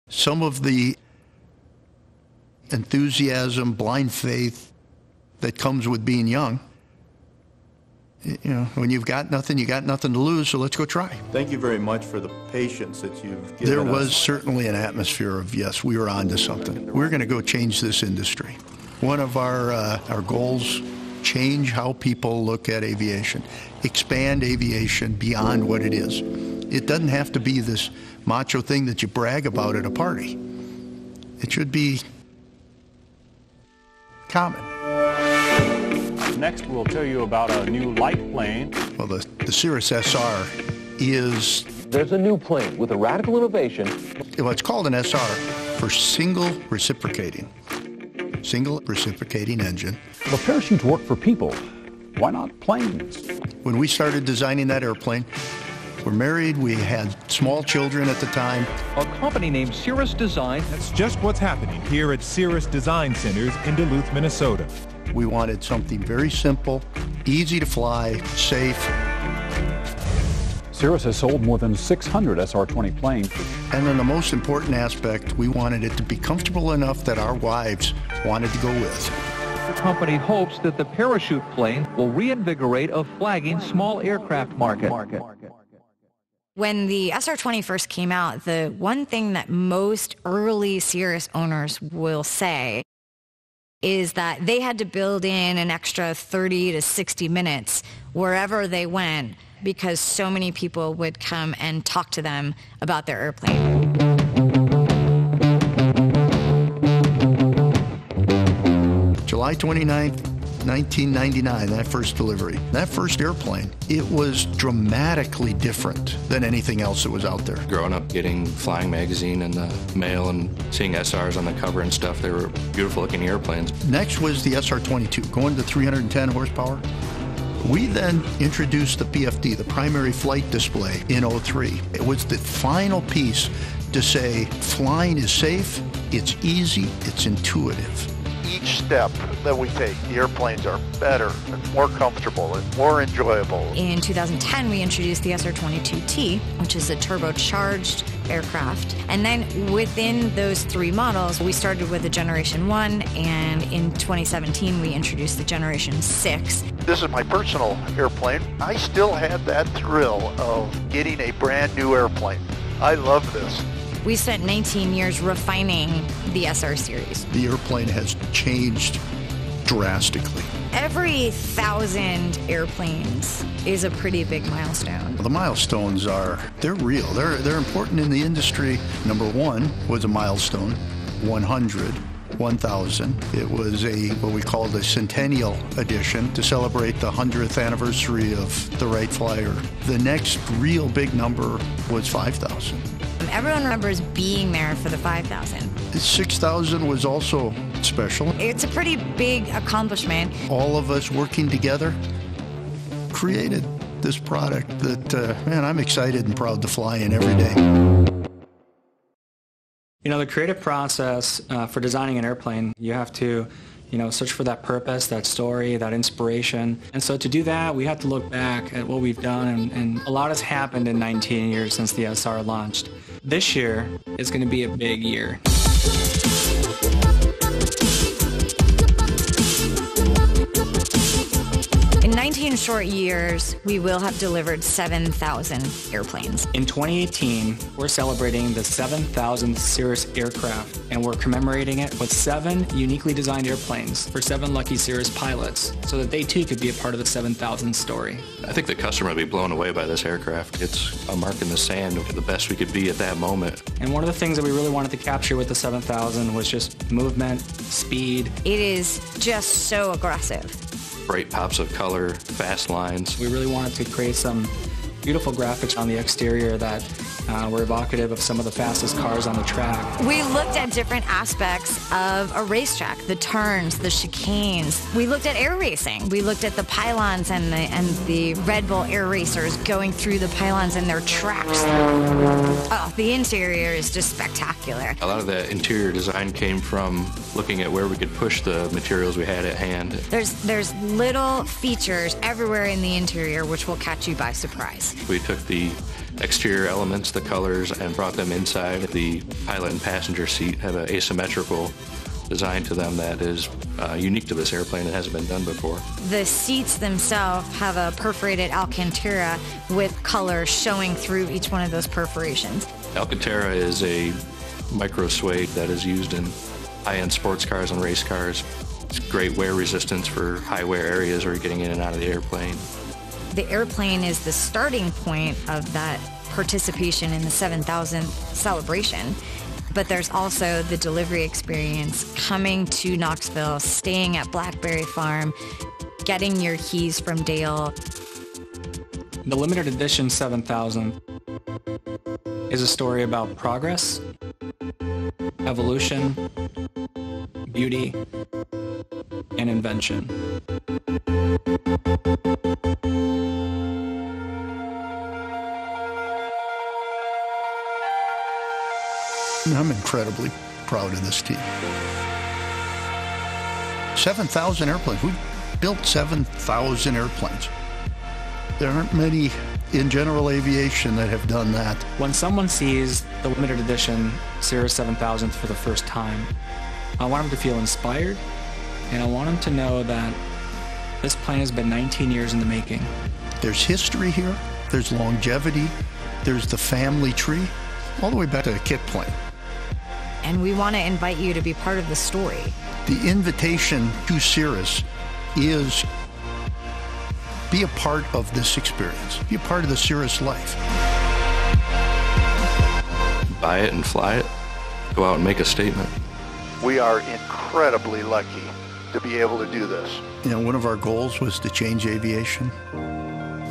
Some of the enthusiasm, blind faith that comes with being young, when you've got nothing, you got nothing to lose, so let's go try. Thank you very much for the patience that you've given us. There was certainly an atmosphere of, yes, we were on to something. We're going to go change this industry. One of our goals, change how people look at aviation, expand aviation beyond what it is. It doesn't have to be this macho thing that you brag about at a party. It should be common. Next, we'll tell you about a new light plane. Well, the Cirrus SR is... There's a new plane with a radical innovation. Well, it's called an SR for single reciprocating engine. Well, parachutes work for people. Why not planes? When we started designing that airplane, we're married, we had small children at the time. A company named Cirrus Design. That's just what's happening here at Cirrus Design Centers in Duluth, Minnesota. We wanted something very simple, easy to fly, safe. Cirrus has sold more than 600 SR-20 planes. And then the most important aspect, we wanted it to be comfortable enough that our wives wanted to go with. The company hopes that the parachute plane will reinvigorate a flagging small aircraft market. When the SR-20 first came out, the one thing that most early Cirrus owners will say is that they had to build in an extra 30 to 60 minutes wherever they went because so many people would come and talk to them about their airplane. July 29th, 1999, that first delivery. That first airplane, it was dramatically different than anything else that was out there. Growing up getting Flying Magazine in the mail and seeing SRs on the cover and stuff, they were beautiful looking airplanes. Next was the SR-22, going to 310 horsepower. We then introduced the PFD, the primary flight display, in '03. It was the final piece to say flying is safe, it's easy, it's intuitive. Each step that we take, the airplanes are better and more comfortable and more enjoyable. In 2010, we introduced the SR-22T, which is a turbocharged aircraft. And then within those three models, we started with the Generation 1, and in 2017, we introduced the Generation 6. This is my personal airplane. I still had that thrill of getting a brand new airplane. I love this. We spent 19 years refining the SR series. The airplane has changed drastically. Every 1,000 airplanes is a pretty big milestone. The milestones they're real. They're important in the industry. Number one was a milestone, 100. 1,000. It was what we called a centennial edition to celebrate the 100th anniversary of the Wright Flyer. The next real big number was 5,000. Everyone remembers being there for the 5,000. 6,000 was also special. It's a pretty big accomplishment. All of us working together created this product that, I'm excited and proud to fly in every day. You know, the creative process for designing an airplane, you have to, search for that purpose, that story, that inspiration. And so to do that, we have to look back at what we've done, and a lot has happened in 19 years since the SR launched. This year is going to be a big year. In 19 short years, we will have delivered 7,000 airplanes. In 2018, we're celebrating the 7,000th Cirrus Aircraft, and we're commemorating it with 7 uniquely designed airplanes for 7 lucky Cirrus pilots, so that they too could be a part of the 7,000 story. I think the customer will be blown away by this aircraft. It's a mark in the sand of the best we could be at that moment. And one of the things that we really wanted to capture with the 7,000 was just movement, speed. It is just so aggressive. Bright pops of color, fast lines. We really wanted to create some beautiful graphics on the exterior that were evocative of some of the fastest cars on the track. We looked at different aspects of a racetrack, the turns, the chicanes. We looked at air racing. We looked at the pylons and the Red Bull air racers going through the pylons and their tracks. Oh, the interior is just spectacular. A lot of the interior design came from looking at where we could push the materials we had at hand. There's little features everywhere in the interior which will catch you by surprise. We took the exterior elements, the colors, and brought them inside. The pilot and passenger seat have an asymmetrical design to them that is unique to this airplane. It hasn't been done before. The seats themselves have a perforated Alcantara with color showing through each one of those perforations. Alcantara is a micro suede that is used in high-end sports cars and race cars. It's great wear resistance for high wear areas where you're getting in and out of the airplane. The airplane is the starting point of that participation in the 7,000th celebration. But there's also the delivery experience, coming to Knoxville, staying at Blackberry Farm, getting your keys from Dale. The limited edition 7000 is a story about progress, evolution, beauty, and invention. I'm incredibly proud of this team. 7,000 airplanes. We built 7,000 airplanes. There aren't many in general aviation that have done that. When someone sees the limited edition Cirrus 7000 for the first time, I want them to feel inspired, and I want them to know that this plane has been 19 years in the making. There's history here, there's longevity, there's the family tree, all the way back to the kit plane. And we want to invite you to be part of the story. The invitation to Cirrus is be a part of this experience. Be a part of the Cirrus life. Buy it and fly it. Go out and make a statement. We are incredibly lucky to be able to do this. You know, one of our goals was to change aviation.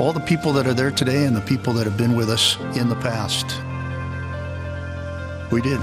All the people that are there today and the people that have been with us in the past, we did.